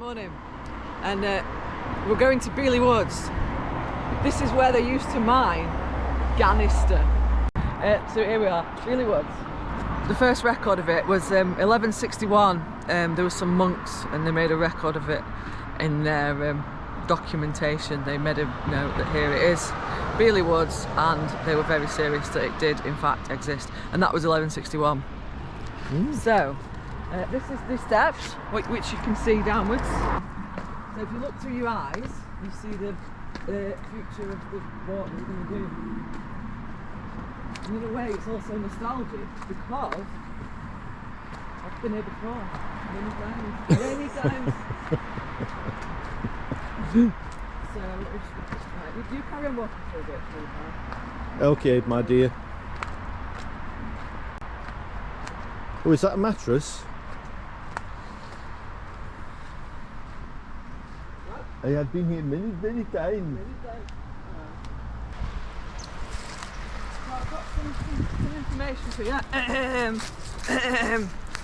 morning, and we're going to Beeley Woods. This is where they used to mine ganister. So here we are, Beeley Woods. The first record of it was 1161. There were some monks and they made a record of it in their documentation. They made a note that here it is, Beeley Woods, and they were very serious that it did in fact exist, and that was 1161. So this is the steps which you can see downwards. So if you look through your eyes, you see the future of what we're going to do. And in a way it's also nostalgic because I've been here before many times. So right, would you carry on walking for a bit, please? Okay, my dear. Oh, is that a mattress? I have been here many times. I've got some information for you.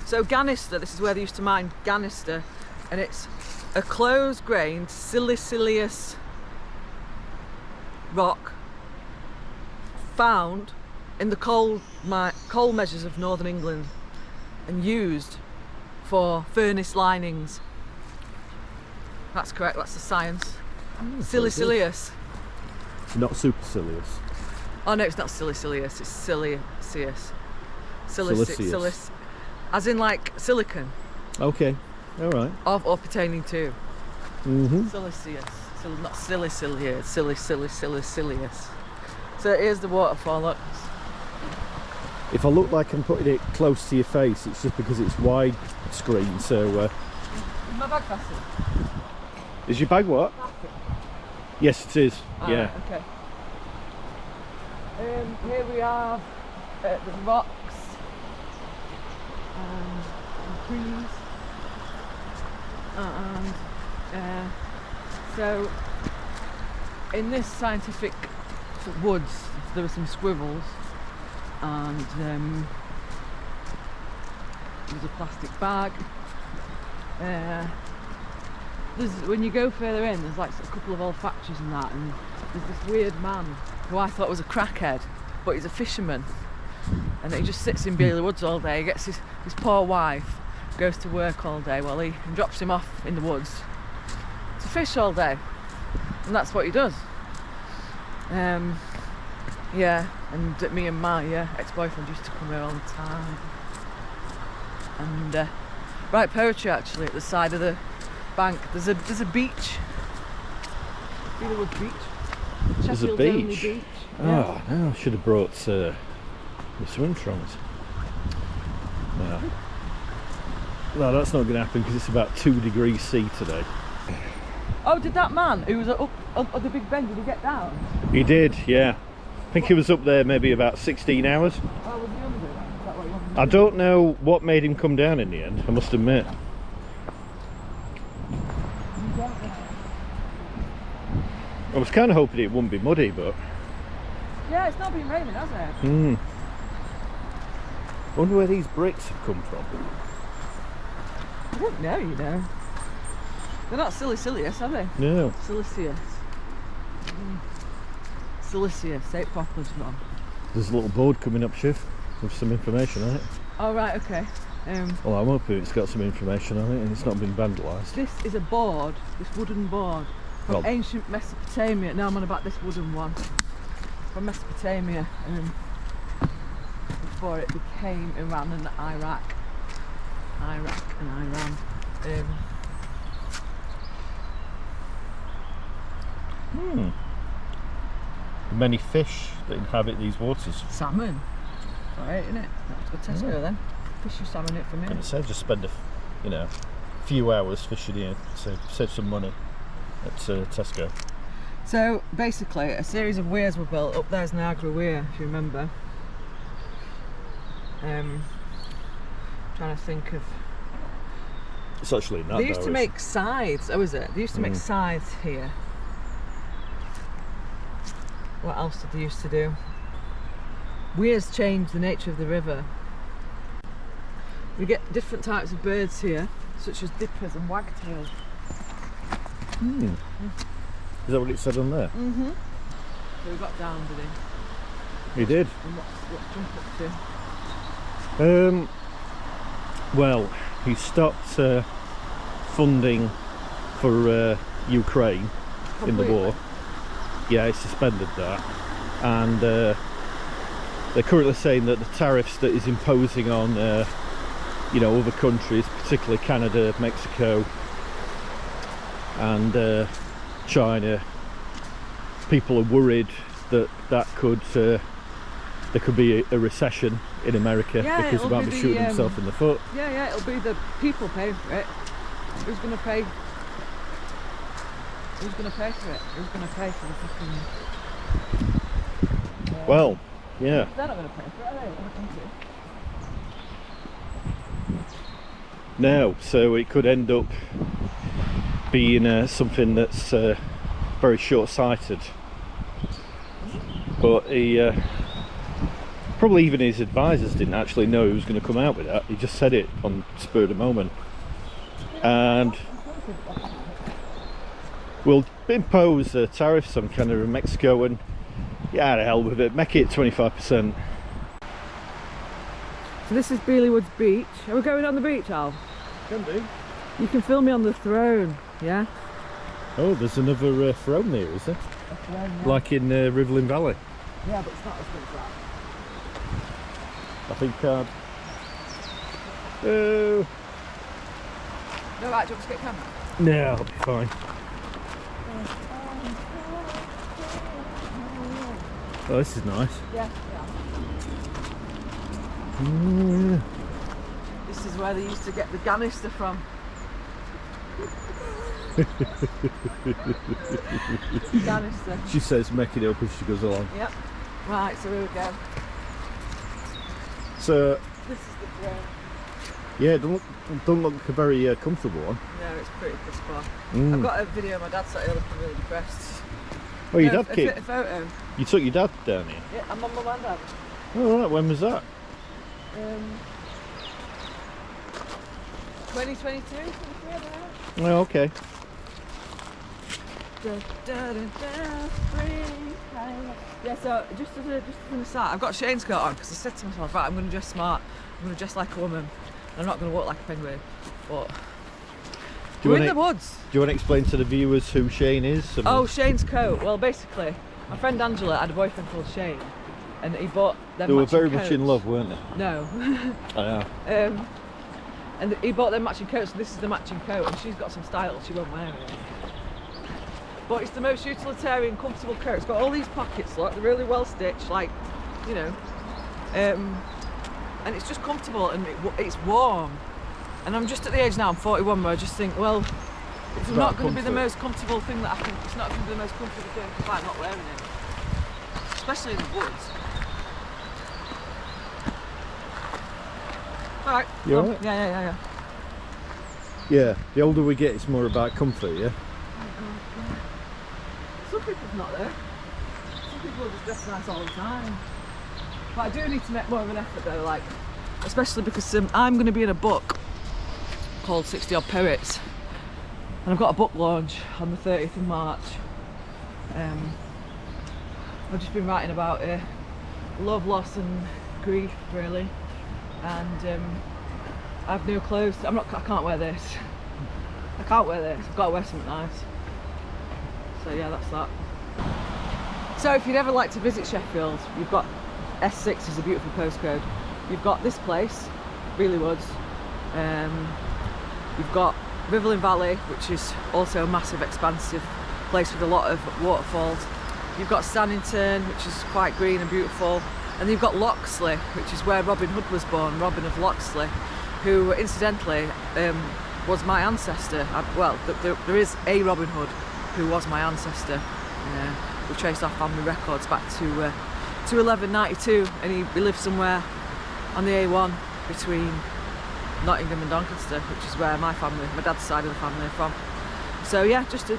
So ganister, this is where they used to mine ganister, and it's a close-grained siliceous rock found in the coal measures of northern England and used for furnace linings. That's correct, that's the science. Siliceous. Not supercilious. Oh no, it's not siliceous, it's siliceous. Silicious. As in like silicon. Okay, alright. Or pertaining to. Siliceous. Not silicious, siliceous. So here's the waterfall, look. If I look like I'm putting it close to your face, it's just because it's wide screen, so... Is my bag fastened? Is your bag what? Yes, it is. Yeah. Right, okay. Here we are at the rocks and trees, and so in this scientific woods there were some squirrels, and there's a plastic bag. When you go further in, there's like a couple of old factories and that, and there's this weird man who I thought was a crackhead, but he's a fisherman, and he just sits in Beeley Woods all day. He gets his poor wife, goes to work all day while he drops him off in the woods to fish all day, and that's what he does. Yeah, and me and my ex-boyfriend used to come here all the time and write poetry actually at the side of the bank. There's a beach, Beeley Woods Beach. There's a beach? Oh no, I should have brought the swim trunks. No, that's not going to happen because it's about 2 degrees C today. Oh, did that man who was up at the Big Ben, did he get down? He did, yeah. I think he was up there maybe about 16 hours. Oh, was he under that? Is that what he wanted to do? I don't know what made him come down in the end, I must admit. I was kind of hoping it wouldn't be muddy, but... Yeah, it's not been raining, has it? I wonder where these bricks have come from. I don't know, you know. They're not siliceous, are they? No. Siliceous. Siliceous, say it properly, John. There's a little board coming up, Shiv, with some information on it. Oh, right, okay. Well, I'm hoping it's got some information on it and it's not been vandalised. This is a board, this wooden board, from ancient Mesopotamia. Now I'm on about this wooden one. From Mesopotamia, before it became Iran and Iraq. Iraq and Iran. Many fish that inhabit these waters. Salmon. Alright, isn't it? That's good Tesco then. Fishy salmon it for me. And it said just spend a few hours fishing here to save some money at Tesco. So basically a series of weirs were built. Up there's Niagara Weir, if you remember. Trying to think of... It's actually not. They used to make scythes. Oh, is it? They used to make scythes here. What else did they used to do? Weirs changed the nature of the river. We get different types of birds here, such as dippers and wagtails. Is that what it said on there? Mm-hmm. So we got down, did he? He did. And what's Jump up to? Well, he stopped funding for Ukraine in the war. Yeah, he suspended that, and they're currently saying that the tariffs that he's imposing on other countries, particularly Canada, Mexico and China, people are worried that there could be a recession in America because he might be shooting himself in the foot. Yeah, it'll be the people paying for it. Who's going to pay? Who's going to pay for it? Who's going to pay for the fucking... Well, yeah. They're not going to pay for it, are they? I don't think so. No, so it could end up being something that's very short-sighted. But he probably even his advisors didn't actually know he was going to come out with that. He just said it on the spur of the moment. And we'll impose tariffs on Canada and Mexico, and yeah, the hell with it, make it 25%. So this is Beeley Woods Beach. Are we going on the beach, Al? Can do. You can film me on the throne, yeah? Oh, there's another throne there, is there? A throne, yeah. Like in Riverland Valley. Yeah, but it's not as good as that. I think. Oh. No, right, do you want to get camera? No, I'll be fine. Oh, this is nice. Yeah. This is where they used to get the ganister from. Ganister. She says make it up as she goes along. Yep. Right, so here we go. So This is the throne. yeah, it don't look like a very comfortable one. No, it's pretty piss poor. I've got a video of my dad sat here looking really depressed. Oh, your No, dad came? a photo. You took your dad down here? Yeah, I'm on my mum and dad. Oh right, when was that? 2022, 23, I don't know. Oh, okay. Yeah, so just as an aside, I've got Shane's coat on because I said to myself, right, I'm going to dress smart, I'm going to dress like a woman, and I'm not going to walk like a penguin, but we're in the woods. Do you want to explain to the viewers who Shane is? Oh, Shane's coat. Well, basically, my friend Angela had a boyfriend called Shane, and he bought them they were matching very coats. much in love, weren't they? No. I know. And he bought them matching coats, so this is the matching coat, and she's got some style, she won't wear it. But it's the most utilitarian, comfortable coat. It's got all these pockets, look, they're really well stitched, like, you know. And it's just comfortable and it's warm. And I'm just at the age now, I'm 41, where I just think, well, it's not going to be the most comfortable thing that I can, it's not going to be the most comfortable thing if I'm not wearing it. Especially in the woods. Alright. You alright? Yeah. Yeah, the older we get, it's more about comfort, yeah? Some people's not there. Some people just dress nice all the time. But I do need to make more of an effort though, like, especially because I'm going to be in a book called 60 Odd Poets. And I've got a book launch on the 30th of March. I've just been writing about love, loss and grief, really. And I have no clothes. I can't wear this. I can't wear this. I've got to wear something nice. So yeah, that's that. So if you'd ever like to visit Sheffield, you've got S6 is a beautiful postcode. You've got this place, Beeley Woods. You've got Riverland Valley, which is also a massive, expansive place with a lot of waterfalls. You've got Stannington, which is quite green and beautiful. And you've got Loxley, which is where Robin Hood was born, Robin of Loxley, who incidentally was my ancestor. Well, there is a Robin Hood who was my ancestor. We traced our family records back to 1192, and he lived somewhere on the A1 between Nottingham and Doncaster, which is where my dad's side of the family are from. So yeah, just to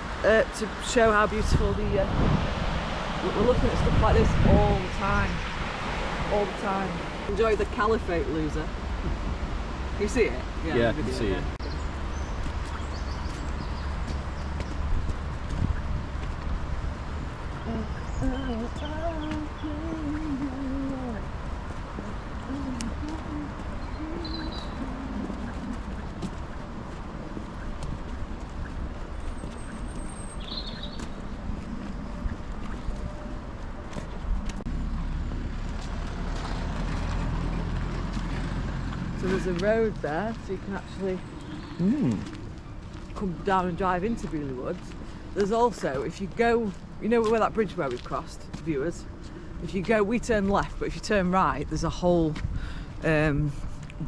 show how beautiful we're looking at stuff like this all the time. All the time. Enjoy the caliphate, loser. Can you see it? Yeah, I can see it. So there's a road there, so you can actually come down and drive into Beeley Woods. There's also, if you go, you know where that bridge where we've crossed, viewers? If you go, we turn left, but if you turn right, there's a whole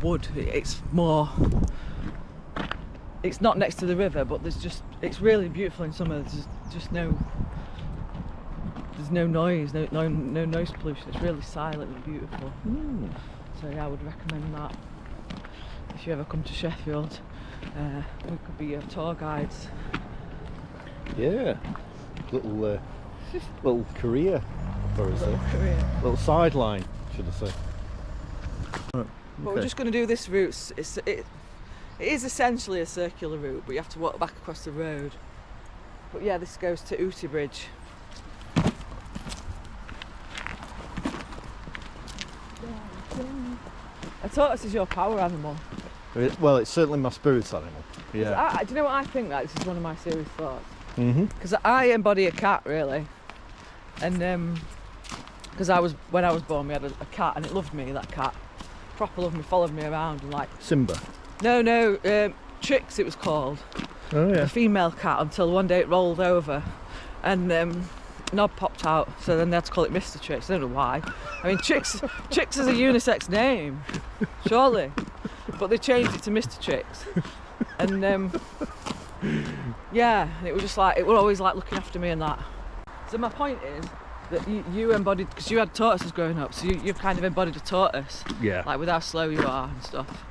wood. It's more, it's not next to the river, but there's just, it's really beautiful in summer. There's just no noise, no noise pollution. It's really silent and beautiful. So yeah, I would recommend that if you ever come to Sheffield. We could be your tour guides. Yeah, little career for us. Little sideline, should I say? But we're just going to do this route. It is essentially a circular route, but you have to walk back across the road. But yeah, this goes to Ooty Bridge. A tortoise is your power animal. Well, it's certainly my spirit animal. Yeah. Do you know what I think? That this is one of my serious thoughts. Mm-hmm. Because I embody a cat, really, and because when I was born, we had a cat, and it loved me. That cat, proper loved me, followed me around, and like Simba. No, Trix it was called. Oh yeah. A female cat, until one day it rolled over, and knob popped out. So then they had to call it Mr. Trix. I don't know why. I mean, Trix is a unisex name, surely, but they changed it to Mr. Trix, and yeah, it was just like, it was always like looking after me and that. So my point is that you embodied, because you had tortoises growing up, so you've kind of embodied a tortoise. Yeah. Like with how slow you are and stuff.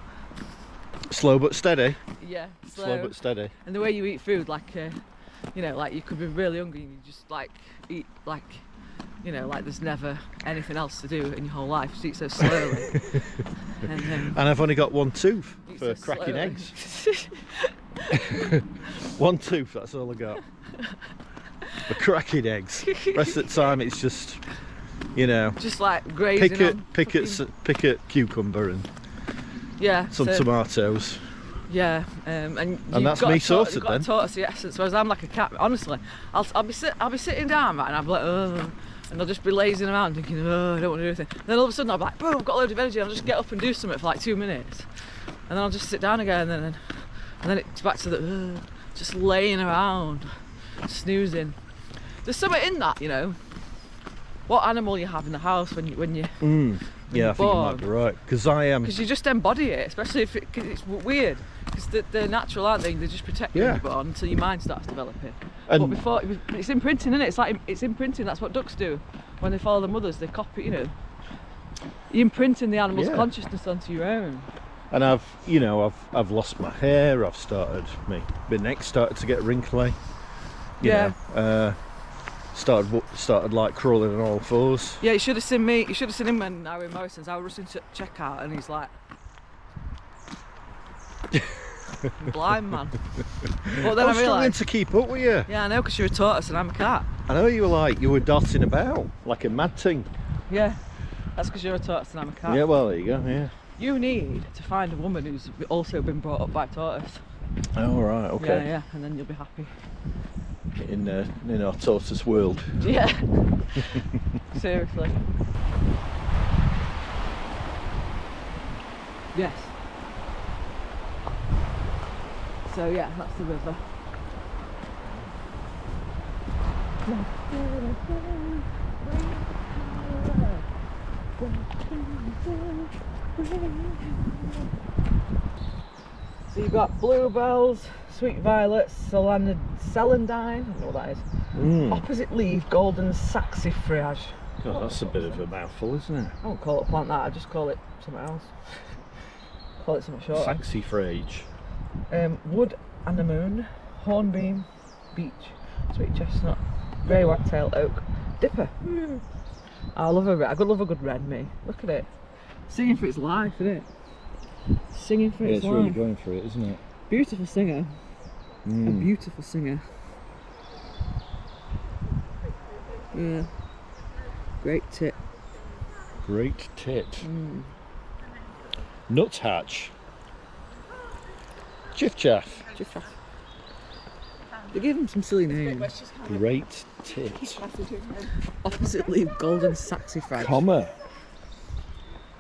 Slow but steady. Yeah, slow but steady. And the way you eat food, like, you know, like you could be really hungry and you just like eat like, you know, like there's never anything else to do in your whole life. Just eat so slowly. and I've only got one tooth for cracking eggs. One tooth, that's all I got. For cracking eggs. Rest of the time it's just, you know, just like grazing pick at cucumber and some tomatoes. Yeah, and that's me sorted then. Got a tortoise essence, whereas I'm like a cat. Honestly, I'll be sitting down, right, and I'll be like, oh, and I'll just be lazing around thinking, oh, I don't want to do anything. Then all of a sudden I'll be like, boom, I've got a load of energy. I'll just get up and do something for like 2 minutes, and then I'll just sit down again, and then it's back to the just laying around, snoozing. There's something in that, you know. What animal you have in the house when you're yeah, I think you might be right, because I am. Because you just embody it, especially if it's weird. Because they're natural, aren't they? They just protect you when you're born until your mind starts developing. But before, it's imprinting, isn't it? It's like it's imprinting. That's what ducks do when they follow their mothers. They copy, you know. You're imprinting the animal's consciousness onto your own. And I've lost my hair. I've started my neck started to get wrinkly. You know, started like crawling on all fours. Yeah, you should have seen me. You should have seen him when I was in Morrison's. I was rushing to check out, and he's like, blind man. But then I was struggling to keep up with you. Yeah, I know, because you're a tortoise and I'm a cat. I know you were dotting about like a mad thing. Yeah, that's because you're a tortoise and I'm a cat. Yeah, well there you go. Yeah. You need to find a woman who's also been brought up by a tortoise. Oh right, okay. Yeah, and then you'll be happy. In our tortoise world. Yeah. Seriously. Yes. So yeah, that's the river. So you've got bluebells, sweet violets, celandine, I don't know what that is. Opposite leaf, golden saxifrage. God, that's a bit of a mouthful, isn't it? I won't call it a plant that, I just call it something else. Call it something short. Saxifrage. Wood anemone, hornbeam, beech, sweet chestnut, grey whitetail oak, dipper. I love a good red, me. Look at it. Singing for its life, isn't it? Singing for its life. It's really going for it, isn't it? Beautiful singer. A beautiful singer. Yeah. Great tit. Great tit. Nuthatch. Chiff chaff. Chiff chaff. They gave him some silly names. Great tit. Opposite leaf, golden saxifrage. Comma.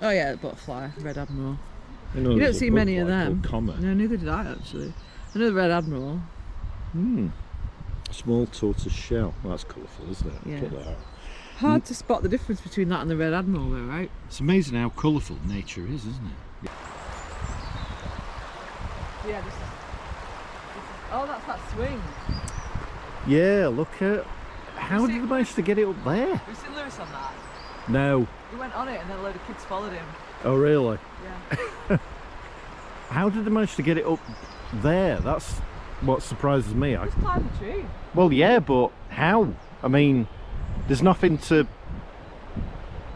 Oh yeah, the butterfly, red admiral. I know You don't there's a see bug many of like them. called Comet. No, neither did I actually. I know the Red Admiral. Small tortoise shell. Well, that's colourful, isn't it? Yeah. Put that out. Hard to spot the difference between that and the Red Admiral though, right? It's amazing how colourful nature is, isn't it? Yeah, this is oh, that's that swing. Yeah, look at... How did they manage to get it up there? Have you seen Lewis on that? No. He went on it and then a load of kids followed him. Oh, really? Yeah. How did they manage to get it up there? That's what surprises me. Just climb the tree. Well, yeah, but how? I mean, there's nothing to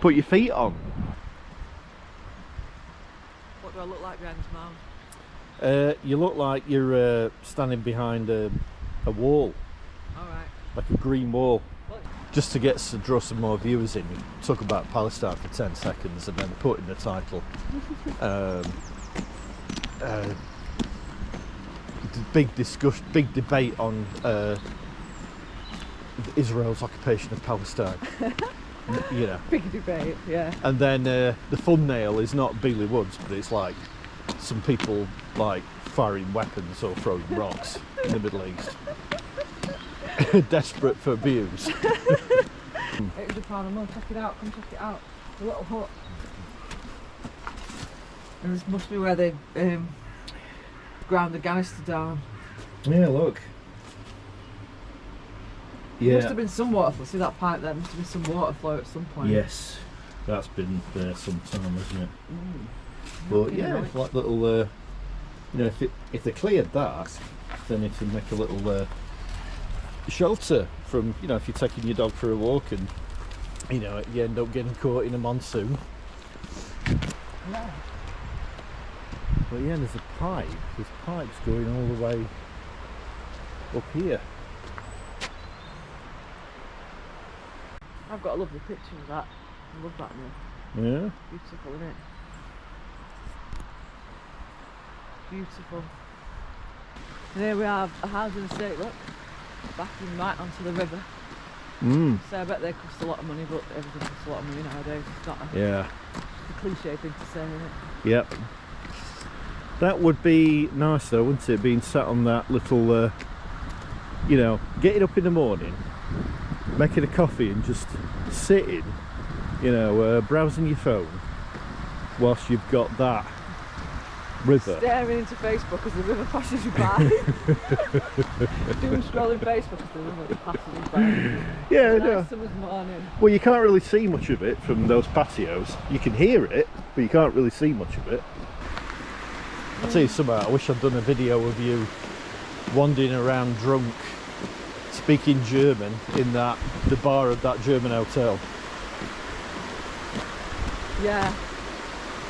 put your feet on. What do I look like behind his mouth? You look like you're standing behind a wall, Alright. like a green wall. What? Just to draw some more viewers in, you talk about Palestine for 10 seconds and then put in the title. Big discussion, big debate on Israel's occupation of Palestine. You know. Big debate, yeah. And then the thumbnail is not Beeley Woods, but it's like some people like firing weapons or throwing rocks in the Middle East. Desperate for views. It was a pound a month. Check it out. Come check it out. The little hut. And this must be where they ground the ganister down. Yeah, look. There must have been some water flow. See that pipe there? Must have been some water flow at some point. Yes, that's been there some time, hasn't it? But yeah, nice. it's like little, you know, if they cleared that, then it would make a little shelter from, you know, if you're taking your dog for a walk and, you know, you end up getting caught in a monsoon. Yeah. But yeah, there's pipes going all the way up here. I've got a lovely picture of that. I love that now. Yeah. Beautiful, isn't it? Beautiful. And here we have a housing estate, look. Backing right onto the river. So I bet they cost a lot of money, but everything costs a lot of money nowadays. It's not a cliche thing to say, isn't it? Yep. That would be nice though, wouldn't it? Being sat on that little, you know, getting up in the morning, making a coffee and just sitting, you know, browsing your phone whilst you've got that river. Staring into Facebook as the river passes you by. Doing scrolling Facebook as the river passes you by. Yeah, Nice no. summer's morning. Well, you can't really see much of it from those patios. You can hear it, but you can't really see much of it. I'll tell you something, I wish I'd done a video of you wandering around drunk, speaking German in the bar of that German hotel. Yeah.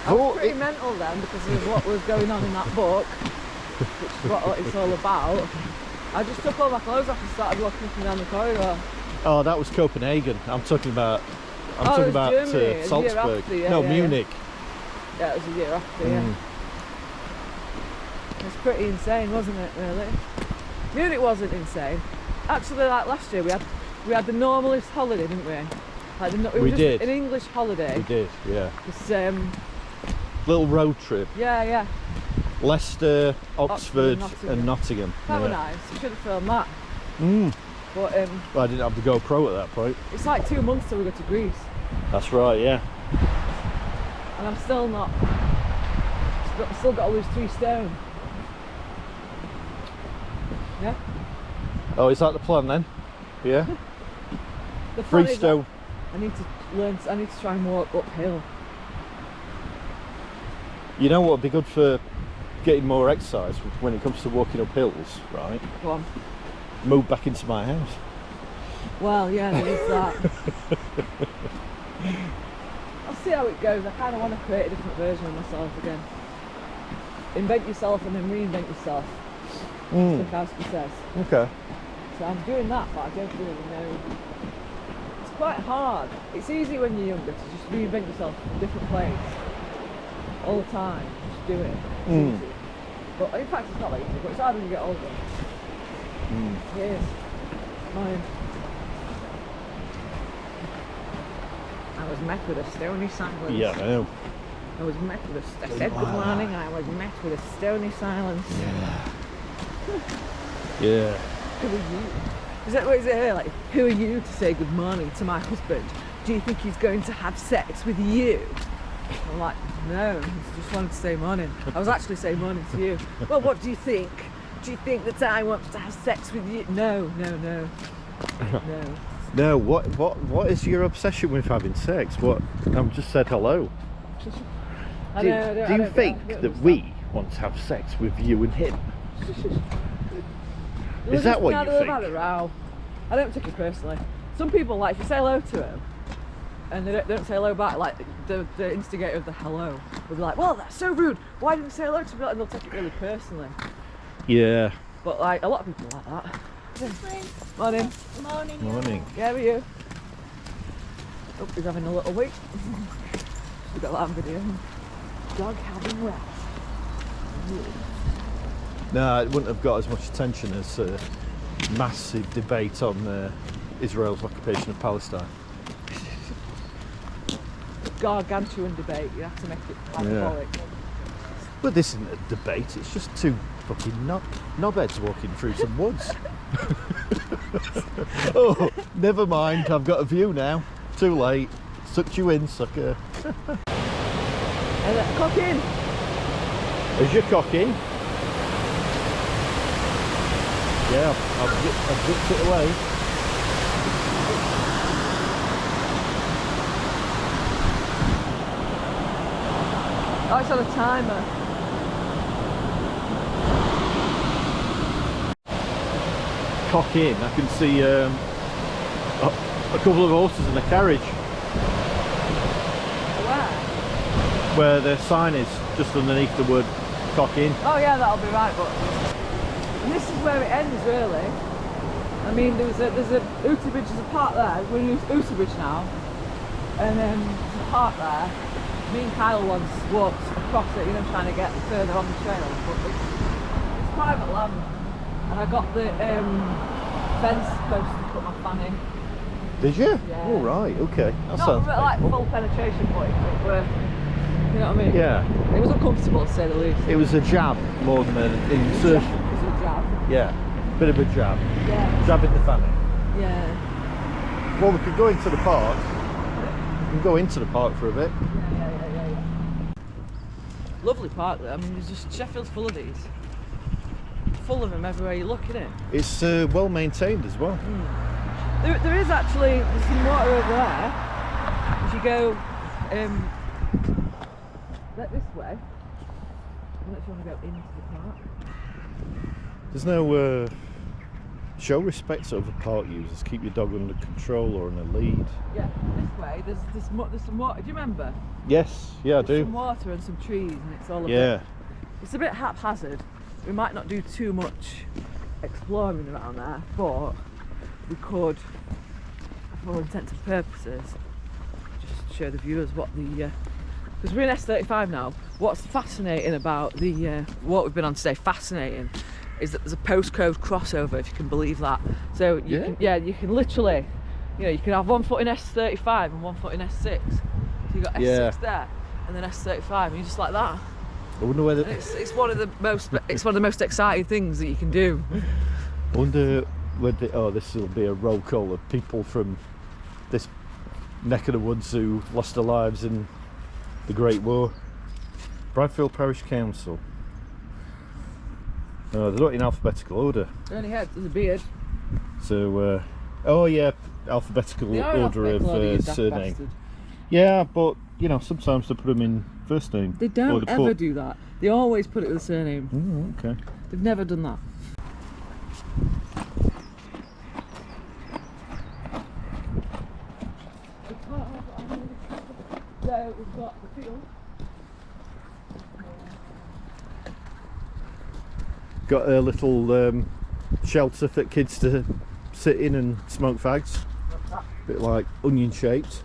I was pretty mental then because of what was going on in that book, which is what it's all about. I just took all my clothes off and started walking up and down the corridor. Oh, that was Copenhagen. I'm talking about Germany, a year Salzburg. after, yeah, no, yeah, Munich. Yeah, it was a year after, yeah. It was pretty insane, wasn't it, really? Munich wasn't insane. Actually, like last year, we had the normalest holiday, didn't we? Like it was just an English holiday. We did, yeah. Just, little road trip. Yeah, yeah. Leicester, Oxford Nottingham. and Nottingham. That was nice. You should have filmed that. But well, I didn't have the GoPro at that point. it's like 2 months till we go to Greece. That's right, yeah. And I'm still not. Still got to lose 3 stone. Yeah. Oh, is that the plan then? Yeah. The plan 3 is stone. I need to try and walk uphill. You know what would be good for getting more exercise when it comes to walking up hills, right? Go on. Move back into my house. Well, yeah, there is that. I'll see how it goes. I kind of want to create a different version of myself again. Invent yourself and then reinvent yourself. Stokowski says. Okay. So I'm doing that, but I don't really know. It's quite hard. It's easy when you're younger to just reinvent yourself in a different place all the time. Just do it. It's easy. But in fact, it's not that easy, but it's hard when you get older. It is. Mine. I was met with a stony sandwich. Yeah, I know. I was met with I said good morning, and I was met with a stony silence. Yeah. Who are you? Is that what is it here? Like, who are you to say good morning to my husband? Do you think he's going to have sex with you? I'm like, no, he just wanted to say morning. I was actually saying morning to you. Well, what do you think? Do you think that I want to have sex with you? No. No, what is your obsession with having sex? What? I've just said hello. Do you think that we want to have sex with you and him? Is that what you think? Had a row. I don't take it personally. Some people, like, if you say hello to them and they don't say hello back, like the instigator of the hello will be like, well, that's so rude, why didn't you say hello to me? And they'll take it really personally. Yeah. But like a lot of people are like that. Morning. Morning. Yeah, how are you? Oh, he's having a little week. We've got that on video. Dog having rest. No, it wouldn't have got as much attention as a massive debate on Israel's occupation of Palestine. Gargantuan debate, you have to make it hyperbolic. Yeah. But this isn't a debate, it's just two fucking knobheads walking through some woods. Oh, never mind, I've got a view now. Too late. Sucked you in, sucker. Cock in! Is your cock in? Yeah, I've zipped it away. Oh, it's on a timer. Cock in, I can see a couple of horses in a carriage. Where? Where the sign is, just underneath the word cock in. Oh yeah, that'll be right, but and this is where it ends really. I mean, there's a Outer Bridge, there's a park there, we're in Outer Bridge now, and then there's a park there. Me and Kyle once walked across it, you know, trying to get further on the trail, but it's private land, and I got the fence post to put my fan in. Did you? Yeah. Oh right, okay. That Not sounds like painful. full penetration, but it were, you know what I mean? Yeah. It was uncomfortable to say the least. It was a jab more than an insertion. It was a jab. Yeah, bit of a jab. Yeah. Jab in the fanny. Yeah. Well, we could go into the park. We can go into the park for a bit. Yeah. Lovely park though. I mean, there's just Sheffield's full of these. Full of them everywhere you look, isn't it? It's well maintained as well. There is actually there's some water over there. If you go this way, I don't know if you want to go into the park. There's no show respect over park users. Keep your dog under control or on a lead. Yeah, this way. There's some water. Do you remember? Yes, yeah, I do. Some water and some trees, and it's all a Yeah. bit. It's a bit haphazard. We might not do too much exploring around there, but we could, for all intents and purposes, just show the viewers what the. Because we're in S35 now. What's fascinating about the what we've been on today? Fascinating is that there's a postcode crossover, if you can believe that. So you can literally, you know, you can have one foot in S35 and one foot in S6. So you've got S6 there and then S35, and you're just like that. I wonder whether It's one of the most exciting things that you can do. I wonder whether this will be a roll call of people from this neck of the woods who lost their lives in the Great War. Bradfield Parish Council. No, they're not in alphabetical order. They only had there's a beard. So, alphabetical They are order alphabetical order, you of daft surname. bastard. Yeah, but you know, sometimes they put them in first name. They or don't they ever put... do that. They always put it with a surname. Oh, okay. They've never done that. So we've got the field. Got a little shelter for kids to sit in and smoke fags. Bit like onion shaped.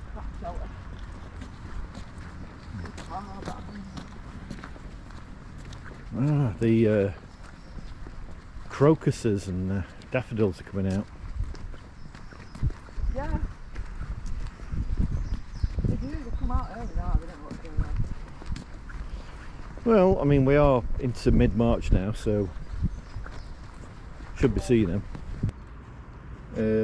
The crocuses and daffodils are coming out. Yeah. They do, they come out early now, they don't know what's going on. Well, I mean, we are into mid-March now, so should be seeing them.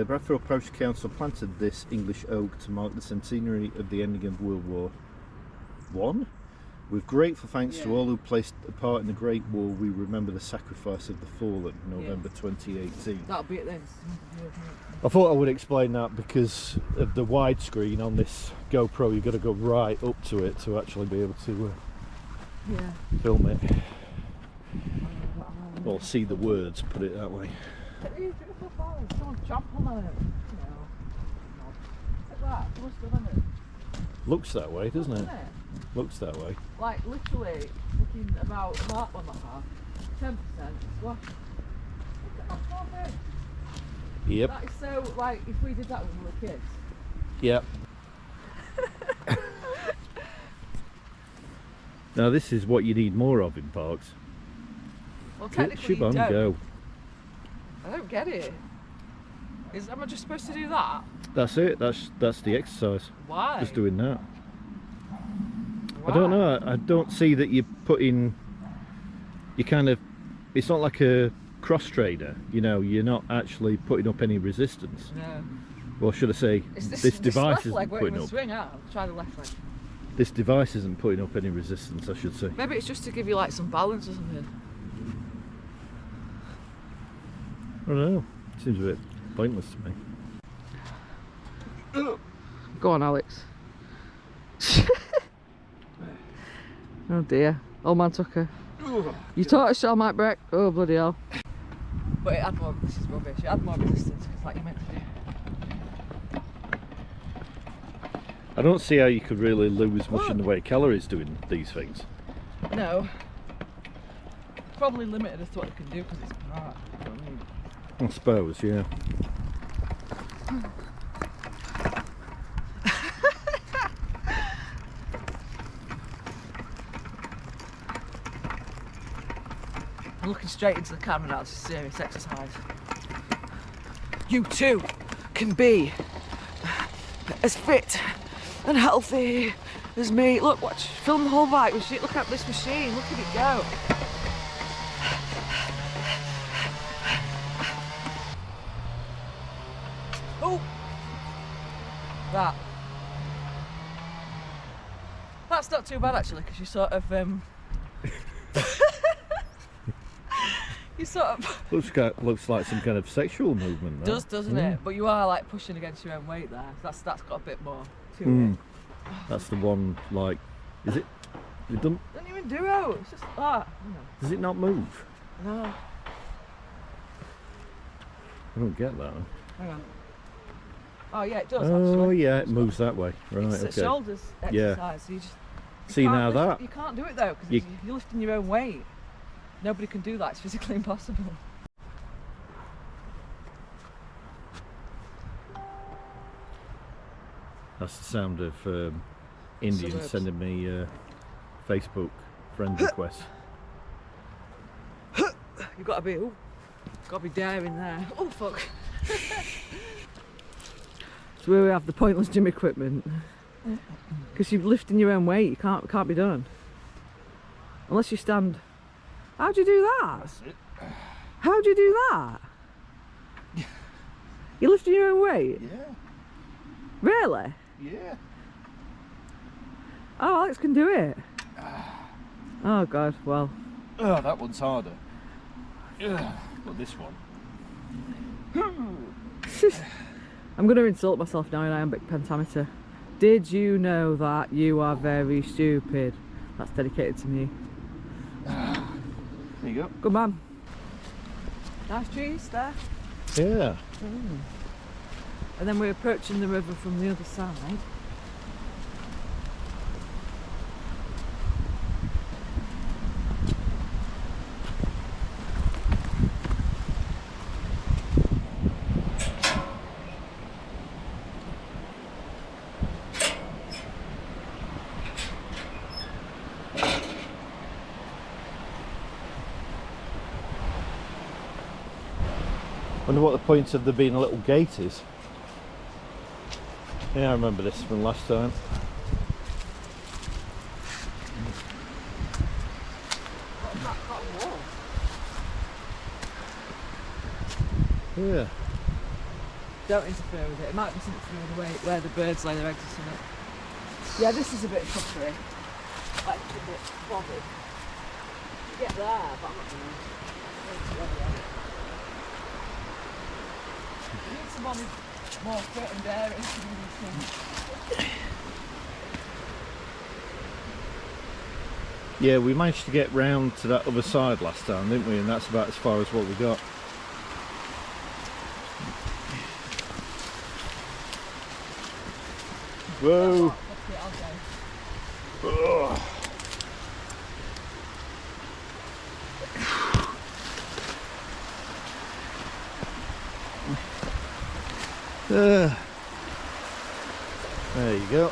Bradford Parish Council planted this English oak to mark the centenary of the ending of World War I. With grateful thanks to all who placed a part in the Great War, we remember the sacrifice of the fallen, November 2018. That'll be it then. I thought I would explain that because of the widescreen on this GoPro, you've got to go right up to it to actually be able to film it. Or see the words, put it that way. These beautiful flowers, someone trampled on it. Look at that, someone's stood on it. Looks that way, doesn't it? Isn't it? Looks that way. Like literally, looking about half on the half, 10% squash. Look at that small thing. Yep. That is so, like, if we did that when we were kids. Yep. Now this is what you need more of in parks. Well, technically you Shibon, don't. go. I don't get it. Am I just supposed to do that? That's it. That's the exercise. Why? Just doing that. Why? I don't know. I don't see that you're putting. You kind of. It's not like a cross trainer. You know, you're not actually putting up any resistance. No. Well, should I say this device left leg isn't putting won't up. swing out. Try the left leg. This device isn't putting up any resistance, I should say. Maybe it's just to give you like some balance or something. I don't know. Seems a bit pointless to me. Go on, Alex. Oh dear. Old man Tucker. You tortoiseshell might break. Oh bloody hell. But it had more, this is rubbish, it had more resistance because like you meant to do. I don't see how you could really lose much in the way of calories doing these things. No. Probably limited as to what you can do because it's hard. You know what I mean? I suppose, yeah. I'm looking straight into the camera now, it's a serious exercise. You too can be as fit and healthy as me. Look, watch, film the whole bike machine. Look at this machine, look at it go. Oh! That. That's not too bad actually, because you sort of you sort of Looks like some kind of sexual movement. does, doesn't it? But you are like pushing against your own weight there. That's got a bit more to it. That's the one. Like, is it? It doesn't. Don't even do it. It's just that. Does it not move? No. I don't get that. Hang on. Oh yeah, it does. Oh actually. yeah, it moves that way. Right. It's a Okay. shoulders exercise. Yeah. So you just See can't now lift, that. you can't do it though because you're lifting your own weight. Nobody can do that. It's physically impossible. That's the sound of Indians Suburbs. sending me Facebook friend requests. You've got to be. Ooh, got to be daring there. Oh fuck. So where we have the pointless gym equipment. Because you're lifting your own weight, you can't be done. Unless you stand. How'd you do that? That's it. How'd you do that? You're lifting your own weight? Yeah. Really? Yeah. Oh, Alex can do it. Oh god, well. Oh, that one's harder. Ugh. But this one. I'm going to insult myself now in iambic pentameter. Did you know that you are very stupid? That's dedicated to me. There you go. Good man. Nice trees there. Yeah. And then we're approaching the river from the other side. Wonder what the point of there being a little gate is. Yeah, I remember this from last time. that cotton wool. Yeah. Don't interfere with it. It might be something to do with the way where the birds lay their eggs or something. Yeah, this is a bit puffery. Like it's a bit bobby. You get there, but I'm not going to. You need someone who's more fit and daring to do these things. Yeah, we managed to get round to that other side last time, didn't we? And that's about as far as what we got. Whoa! Ugh. There you go.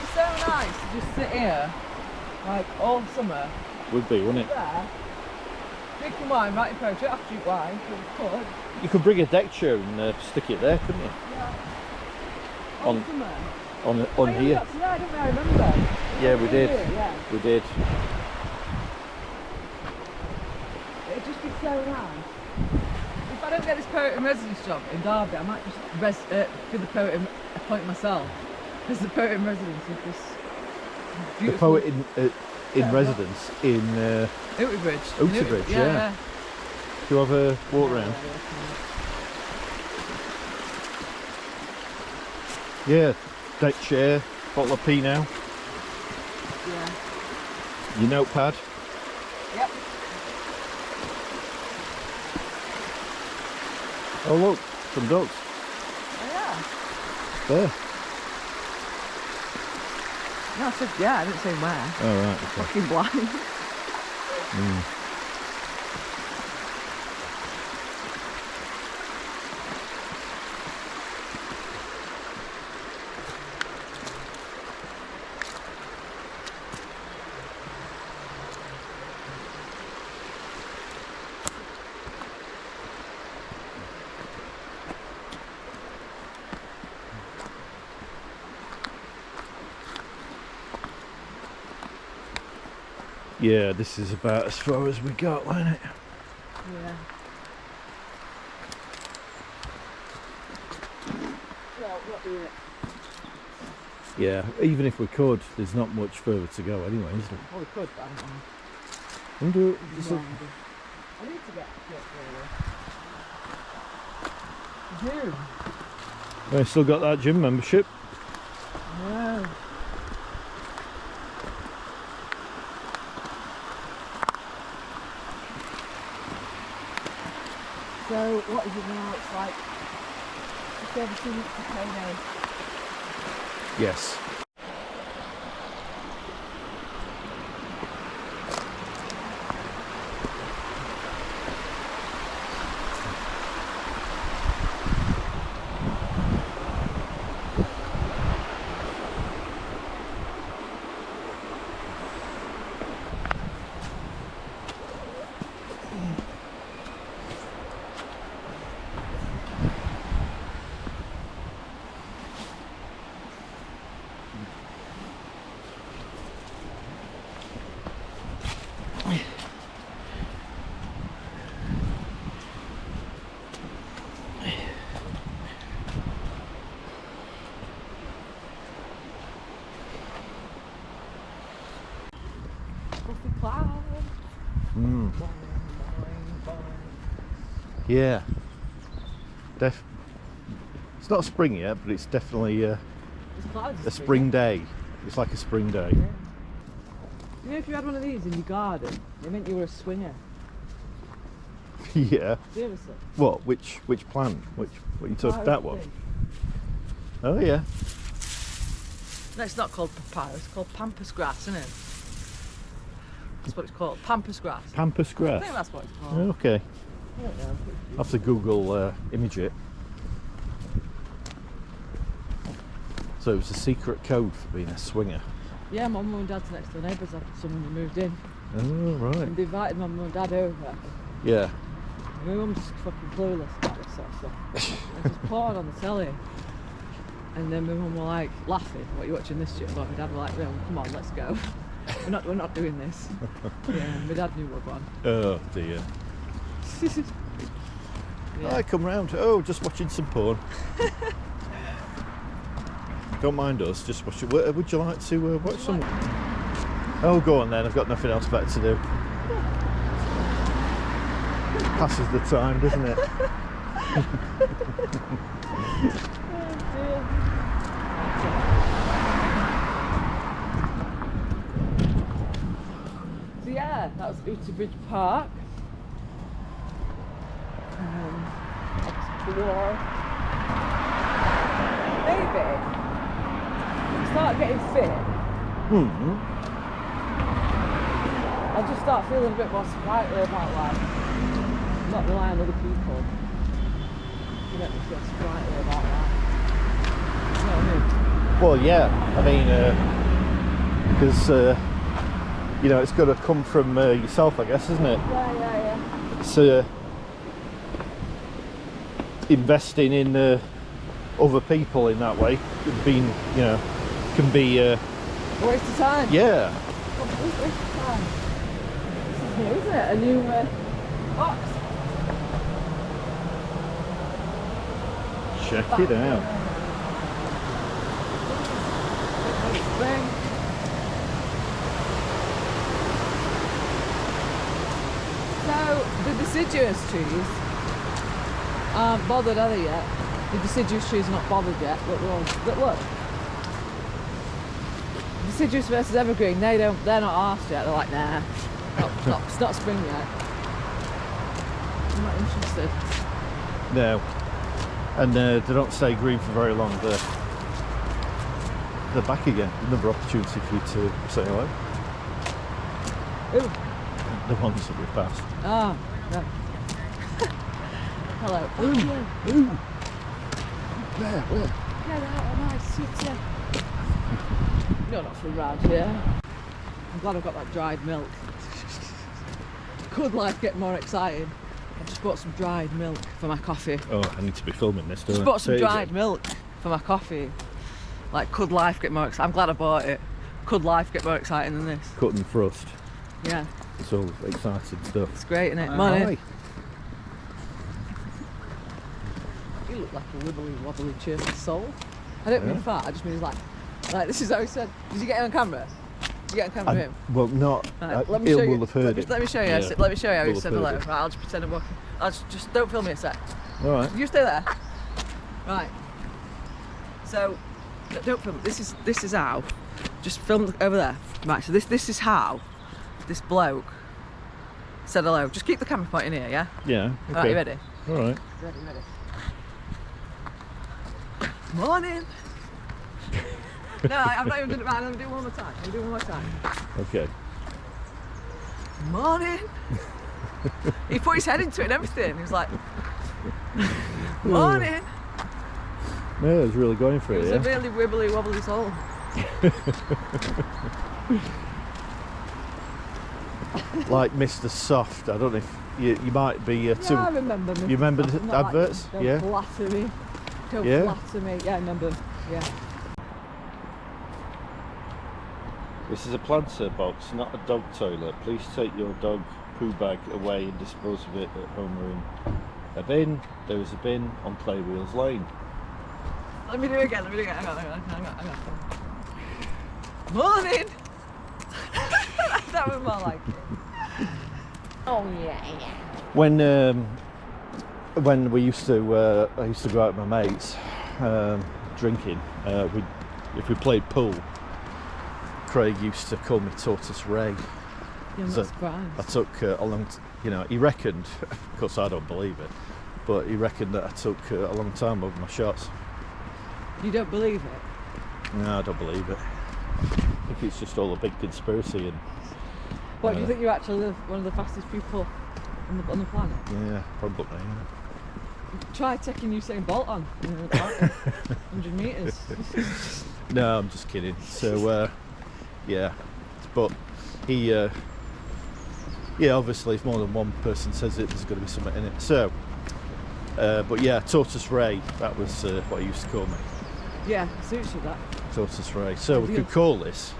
It's so nice to just sit here, like all summer. Would be, wouldn't it? There, drinking wine, writing poetry. I have to drink wine, but we could. You could bring a deck chair and stick it there, couldn't you? Yeah. All summer. On Oh, here. yeah, didn't I remember. Yeah, we did. Yeah. We did. It'd just be so nice. If I don't get this poet in residence job in Derby, I might just give the poet appoint myself as the poet in residence of this The beautiful... poet in residence in Outerbridge. Outerbridge, yeah. Do you have a walk round? Yeah, deck chair, bottle of Pinot, Yeah. your notepad. Yep. Oh look, some ducks. Oh yeah. There. No, I said yeah, I didn't say where. Oh right, okay. Fucking blind. Yeah, this is about as far as we got, wasn't it? Yeah. Well, not doing it. Yeah, even if we could, there's not much further to go anyway, is there? Well, we could, but I don't know. Wonder, I need to get really. Gym. I still got that gym membership. No. So what is it now? It's like just over 2 weeks to pay now. Yes. Fluffy cloud. Mm. Boing, boing, boing. Yeah. It's not spring yet, but it's definitely It's clouds a spring day. It's like a spring day. Yeah. You know, if you had one of these in your garden, it meant you were a swinger. Yeah. Seriously. What? Which plant? What you talking? Papyrus That one? thing. Oh yeah. No, it's not called papyrus, it's called pampas grass, isn't it? That's what it's called, pampas grass. Pampas I grass. think that's what it's called. Okay. I don't know. I'll have to Google image it. So it was a secret code for being a swinger. Yeah, my mum and dad's next door neighbours after someone who moved in. Oh right. And they invited my mum and dad over. Yeah. My mum's fucking clueless about this sort of stuff. There's this porn on the telly. And then my mum were like laughing, what are you watching this shit? But my dad were like, well, come on, let's go. We're not doing this. Yeah, my dad knew what one. Oh dear. Yeah. I come round. Oh, just watching some porn. Don't mind us, just watch it. Would you like to watch some? Oh, go on then. I've got nothing else better to do. Passes the time, doesn't it? So yeah, that was Bridge Park. Explore. Maybe start getting fit. I'll just start feeling a bit more sprightly about life. Not rely on other people. You make me feel sprightly about life. You know what I mean? Well, yeah. I mean, because you know, it's got to come from yourself, I guess, isn't it? Yeah. It's investing in other people in that way, being, you know, can be A waste of time. yeah. What a waste of time. This is new, isn't it? A new box. Check it out. Spring. So the deciduous trees aren't bothered, are they yet? The deciduous trees are not bothered yet. Look. Deciduous versus evergreen, they're not arsed yet. They're like, nah, it's not spring yet. I'm not interested. No. And they don't stay green for very long. They're back again. Another opportunity for you to say hello. Ooh. The ones that we passed. Ah, no. Hello. Ooh. Where? Yeah, they're nice, sweet, yeah. You're not from around here. I'm glad I've got that dried milk. Could life get more exciting? I just bought some dried milk for my coffee. Oh, I need to be filming this, don't I? Just bought some dried milk for my coffee. Like, could life get more exciting? I'm glad I bought it. Could life get more exciting than this? Cut and thrust. Yeah, It's all exciting stuff. it's great, isn't it? Morning. Hi. You look like a wibbly wobbly cheerful soul. I don't mean fat, I just mean like this is how he said. Did you get it on camera? Did you get it on camera with him? Well, not. Right, let me Ill show you. will have heard it. Let me show you. Yeah. Let me show you how Will you have said heard hello. it. Right, I'll just pretend I'm walking. I'll just don't film me a sec. All right. You stay there. Right. So don't film. This is how. Just film over there. Right. So this is how this bloke said hello. Just keep the camera pointing here, yeah. Yeah. Okay. Right, you ready? All right. Ready. Morning. No, I'm not even doing it right. I'm doing one more time. I'm doing one more time. Okay. Morning. He put his head into it and everything. He was like, morning. No, I was really going for It it. was Yeah. a really wibbly wobbly soul. Like Mr. Soft. I don't know if you might be too. Yeah, I remember. Mr. You remember Soft. the Not adverts? Like, Yeah. don't flatter me. Don't Yeah. flatter me. Yeah, I remember. Yeah. This is a planter box, not a dog toilet. Please take your dog poo bag away and dispose of it at home or in a bin. There is a bin on Playwheels Lane. Let me do it again. Hang on. Morning. That was more like it. Oh yeah. When we used to, I used to go out with my mates drinking. If we played pool, Craig used to call me Tortoise Ray. Yeah, I'm So not surprised. I took a long, he reckoned. Of course, I don't believe it, but he reckoned that I took a long time over my shots. You don't believe it? No, I don't believe it. I think it's just all a big conspiracy, and What, do you think you're actually one of the fastest people on the planet? yeah, probably. Yeah. Try taking Usain Bolt on 100 metres. No, I'm just kidding. So, yeah, but he Yeah, obviously, if more than one person says it, there's going to be something in it. So, but yeah, Tortoise Ray, that was what he used to call me. Yeah, suits you that. Tortoise Ray. So we Ideal. could call this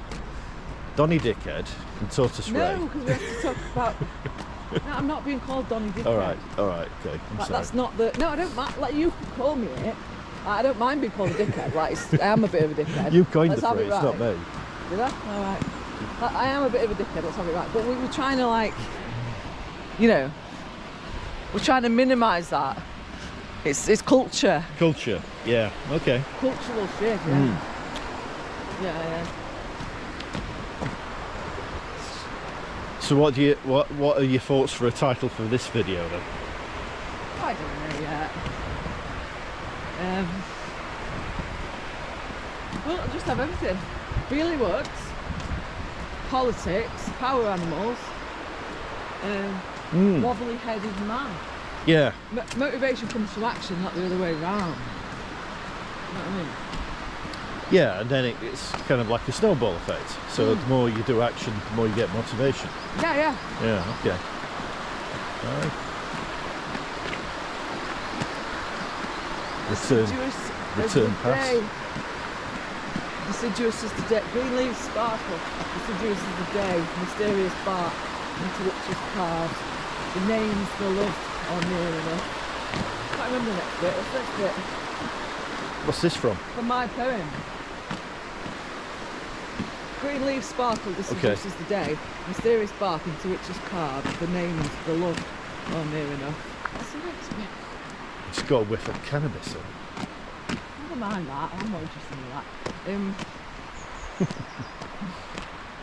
Donny Dickhead and Tortoise Ray. No, because we have to talk about. No, I'm not being called Donny Dickhead. All right, okay. I'm Like, sorry. that's not the. No, I don't mind. Like, you can call me it. I don't mind being called a dickhead. Like, I am a bit of a dickhead. You coined Let's the have it phrase, right. not me. Did I? All right. I am a bit of a dickhead. Let's have it right. But we were trying to, like, you know, we're trying to minimise that. It's culture. Culture, yeah, okay. Cultural shit. Yeah. Yeah. So what are your thoughts for a title for this video then? I don't know yet. Well, I'll just have everything. Beeley Woods, politics, power animals, wobbly-headed man. Yeah, Motivation comes from action, not the other way around. You know what I mean? yeah, and then it's kind of like a snowball effect. So the more you do action, the more you get motivation. Yeah. Yeah, okay. All right. Return pass. Deciduous as the day. Green leaves sparkle. Deciduous as the day. Mysterious bark into which is carved. The names the loved are near enough. Can't remember the next bit. What's the next bit? What's this from? From my poem. Green leaves sparkle. Deciduous as the day. Mysterious bark into which is carved. The names the loved are near enough. What's the next bit? It's got a whiff of cannabis in. Never mind that, I'm more interested in that.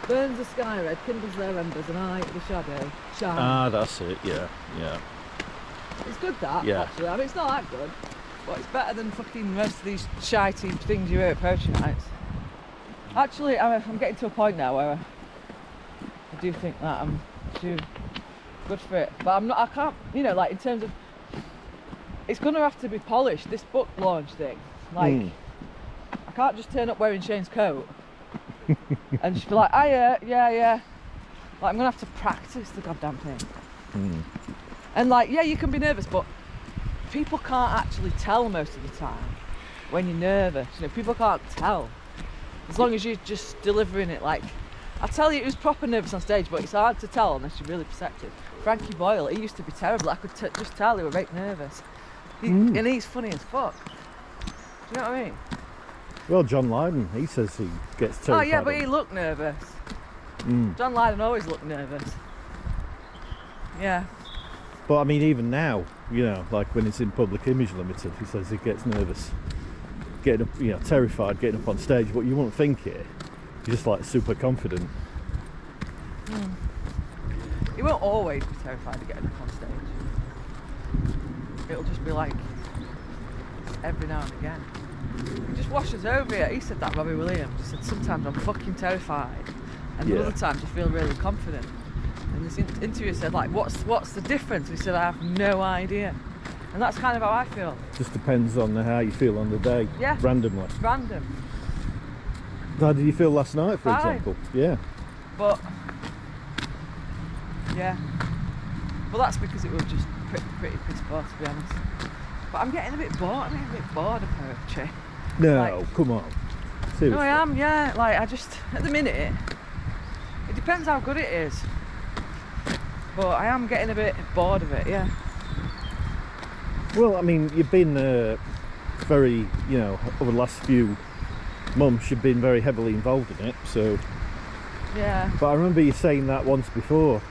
Burns the sky red, kindles their embers, and I, the shadow, shine. Ah, that's it, yeah. It's good that, Yeah. actually. I mean, it's not that good, but it's better than fucking most of these shitey things you hear at poetry nights. Actually, I'm getting to a point now where I do think that I'm too good for it. But I can't, you know, like in terms of, it's going to have to be polished, this book launch thing. Like, I can't just turn up wearing Shane's coat and just be like, yeah. Like, I'm going to have to practice the goddamn thing. And like, yeah, you can be nervous, but people can't actually tell most of the time when you're nervous. You know, people can't tell. As long as you're just delivering it like, I tell you, it was proper nervous on stage, but it's hard to tell unless you're really perceptive. Frankie Boyle, he used to be terrible. I could just tell he was very nervous. And he's funny as fuck. Do you know what I mean? Well, John Lydon, he says he gets terrified. Oh yeah, but he looked nervous. John Lydon always looked nervous. Yeah. But I mean, even now, you know, like when it's in Public Image Limited, he says he gets nervous, getting up, you know, terrified getting up on stage. But you wouldn't think it. He's just like super confident. He won't always be terrified of getting up on stage. It'll just be like every now and again. It just washes over you. He said that, Robbie Williams. He said sometimes I'm fucking terrified, and other times I feel really confident. And this interviewer said, like, what's the difference? He said, I have no idea. And that's kind of how I feel. Just depends on how you feel on the day. Yeah. Randomly. It's random. How did you feel last night, for Fine. example? Yeah. But yeah. Well, that's because it was just pretty piss poor, to be honest. But I'm getting a bit bored. I'm getting a bit bored of poetry. No, Like- come on. Seriously. No, I am. Yeah. Like, I just, at the minute, it depends how good it is. But I am getting a bit bored of it. Yeah. Well, I mean, you've been very, you know, over the last few months, you've been very heavily involved in it. So, Yeah. but I remember you saying that once before.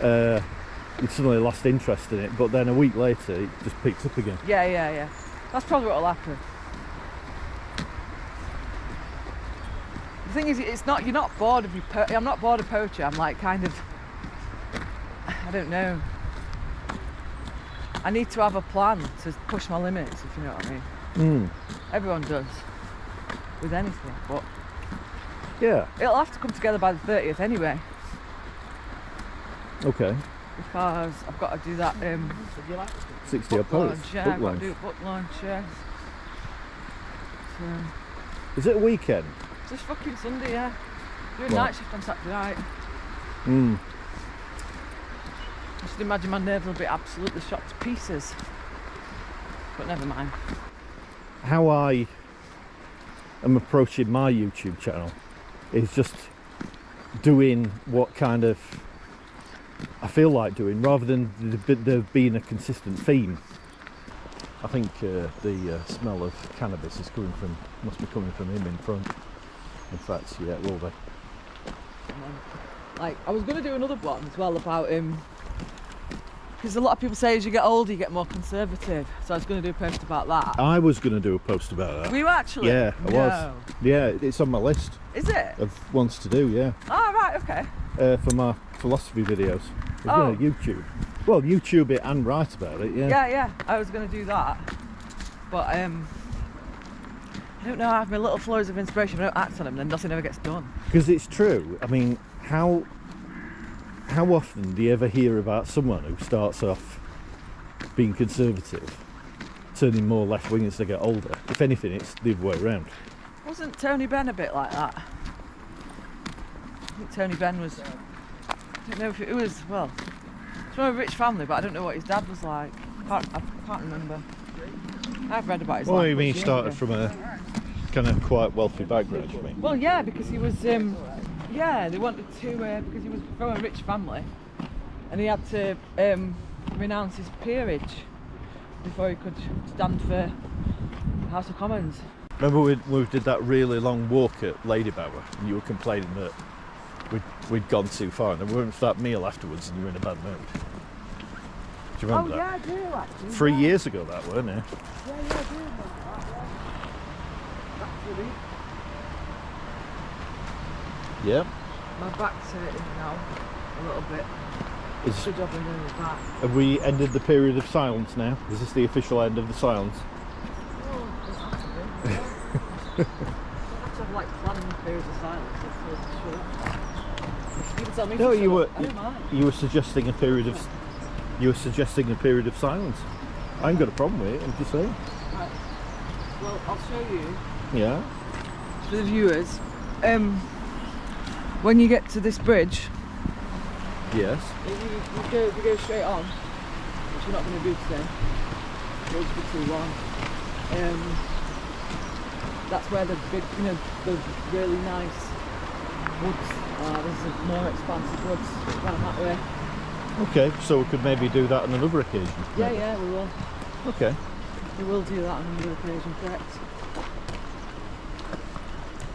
You suddenly lost interest in it, but then a week later, it just picked up again. Yeah. That's probably what'll happen. The thing is, it's not. You're not bored of I'm not bored of poetry. I'm like kind of. I don't know. I need to have a plan to push my limits, if you know what I mean. Everyone does with anything, but Yeah. it'll have to come together by the 30th anyway, Okay. because I've got to do that 60 book odd poets. launch. Yeah, Book I've got to launch. do a book launch. Yeah. So, Is it a weekend? just fucking Sunday, yeah. Doing Right. night shift on Saturday night. should imagine my nerves will be absolutely shot to pieces. But never mind. How I am approaching my YouTube channel is just doing what kind of I feel like doing, rather than there being a consistent theme. I think the smell of cannabis must be coming from him in front. In fact, yeah, it will be. Like, I was going to do another one as well about because a lot of people say as you get older you get more conservative, so I was going to do a post about that. I was going to do a post about that. Were you actually? Yeah, I was. Yeah, it's on my list. Is it? Of ones to do, yeah. Oh, right, okay. For my philosophy videos. I'm going to YouTube. Well, YouTube it and write about it, yeah. Yeah, I was going to do that. But I don't know, I have my little flows of inspiration, but I don't act on them, then nothing ever gets done. Because it's true. I mean, how often do you ever hear about someone who starts off being conservative, turning more left-wing as they get older? If anything, it's the other way around. Wasn't Tony Benn a bit like that? I think Tony Benn was, I don't know if it was, well, it's from a rich family, but I don't know what his dad was like. I can't remember. I've read about his life. Well, you mean he started from a kind of quite wealthy background, you mean? Well, yeah, because he was, they wanted to, because he was from a rich family, and he had to renounce his peerage before he could stand for the House of Commons. Remember we did that really long walk at Ladybower, and you were complaining that we'd gone too far, and then we went for that meal afterwards and you were in a bad mood. Do you remember that? Yeah, I do actually. 3 years ago that, weren't it? Yeah, I do remember that, yeah. Actually. Yeah. My back's hurting now, a little bit. Good job I'm doing the back. Have we ended the period of silence now? Is this the official end of the silence? Oh, it has to be. I have to have like planning periods of silence. That's for sure. You can tell me. No, you were. I don't mind. You were suggesting a period of. You were suggesting a period of silence. I ain't got a problem with it. I'm just saying. Right. Well, I'll show you. Yeah. For the viewers, when you get to this bridge. Yes. If you go straight on, which we're not going to do today. Roads for too long. That's where the big, the really nice woods are. There's some more expansive woods around that way. Okay, so we could maybe do that on another occasion. Maybe. Yeah, we will. Okay. We will do that on another occasion, correct.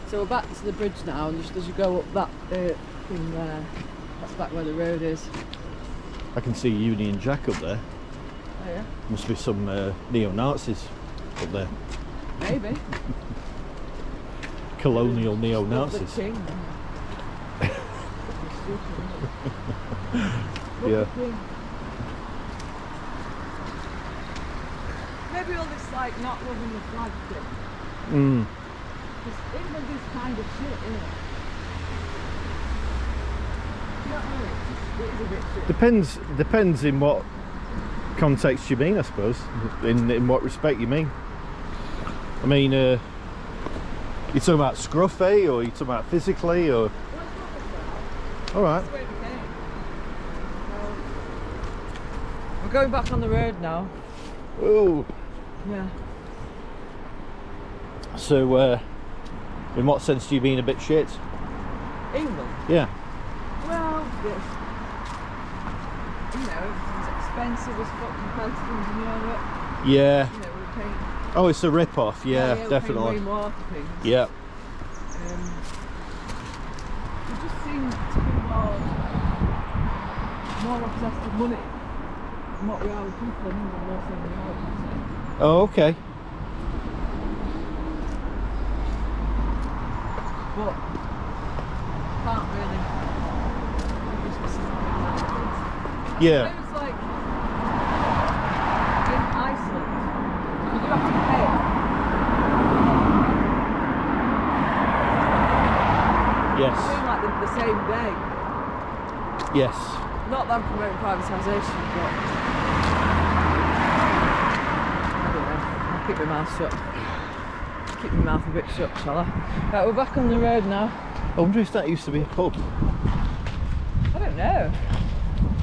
So we're back to the bridge now, and just as you go up that thing there, that's back where the road is. I can see Union Jack up there. Oh yeah? Must be some neo-Nazis up there. Maybe. Colonial neo-Nazis. The king. Yeah. Maybe all this like not loving the flag thing. Because England is kind of shit, isn't it? You know what I mean? It is a bit shit. Depends in what context you mean, I suppose. In what respect you mean. I mean, you're talking about scruff, eh? Or you're talking about physically, or? Alright. We're going back on the road now. Oh. Yeah. So, in what sense do you mean a bit shit? England? Yeah. Well, yes. Everything's expensive as fuck compared to things in Europe. Yeah. We're paying. Oh, it's a rip-off. Yeah, we're definitely. paying way more for things. Yeah. We just seem to be more obsessed with money than what we are with people in England, more so than Europe. Oh, okay. But can't really give specific examples. Yeah. It was like in Iceland, you do have to pay. Yes. It's like the same day. Yes. Not that I'm promoting privatisation, but I don't know. I'll keep my mouth shut. Keep my mouth a bit shut, shall I? Right, we're back on the road now. I wonder if that used to be a pub. I don't know.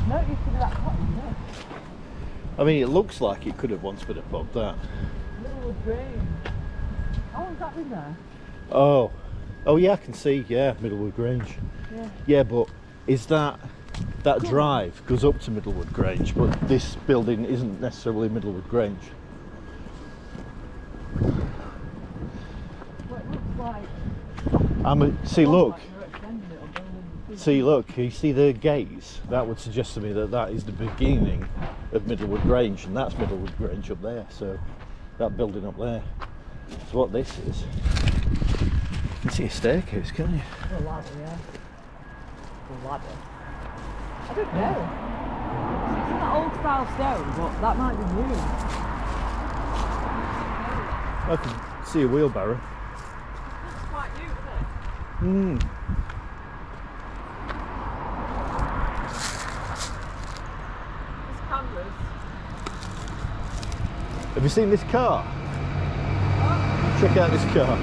No, it used to be that cottage, I mean, it looks like it could have once been a pub, that. Middlewood Grange. How long's that been there? Oh yeah, I can see, yeah, Middlewood Grange. Yeah. Yeah, but is that drive goes up to Middlewood Grange, but this building isn't necessarily Middlewood Grange. Well, it looks like... See, look. Like they're extending it or building- See, look, you see the gates? That would suggest to me that that is the beginning of Middlewood Grange, and that's Middlewood Grange up there, so that building up there is what this is. You can see a staircase, can't you? The ladder, yeah. The ladder. I don't know. It's in that old style stone, but that might be new. I can see a wheelbarrow. That's quite new, isn't it? Hmm. There's cameras. Have you seen this car? Oh, Check out this car.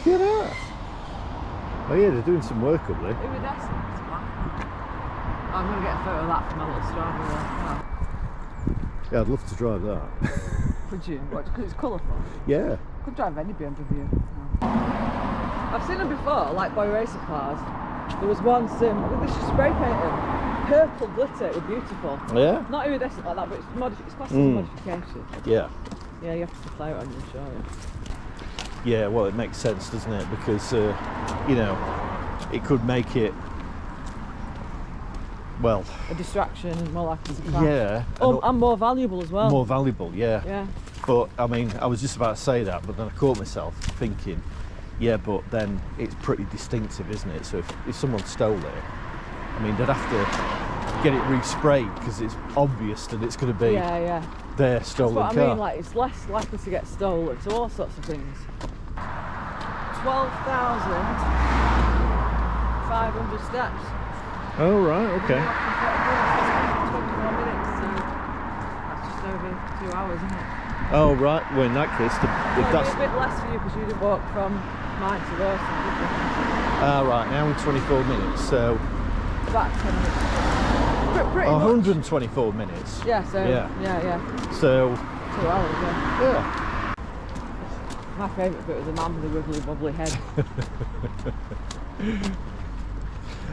Look at that. Oh yeah, they're doing some work up there. iridescent. I'm going to get a photo of that for my little strawberry. Yeah, I'd love to drive that. Could you? Because it's colourful. Yeah. Could drive any BMW. I've seen them before, like boy racer cars. There was once, they should spray paint them. Purple glitter, it was beautiful. Yeah? Not iridescent like that, but it's classed as a modification. Yeah. Yeah, you have to supply it on your show. Yeah, well, it makes sense, doesn't it? Because, you know, it could make it, well... A distraction, more likely to crash. Yeah. And more valuable as well. More valuable, yeah. Yeah. But, I mean, I was just about to say that, but then I caught myself thinking, yeah, but then it's pretty distinctive, isn't it? So if someone stole it, I mean, they'd have to get it resprayed because it's obvious that it's going to be their stolen car. That's what I mean, like, it's less likely to get stolen, so all sorts of things. 12,500 steps. Oh, right, okay. 24 minutes, so that's just over 2 hours, isn't it? Oh, right, well, in that case, if that's... a bit less for you because you didn't walk from mine to yours. Ah, right, an hour and 24 minutes, so... About 10 minutes. Pretty 124 minutes. Yeah, so, yeah. So... 2 hours, yeah. Yeah. My favourite bit was the man with the wiggly wobbly head.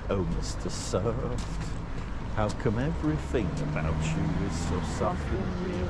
Oh, Mr. Soft, how come everything about you is so soft and real?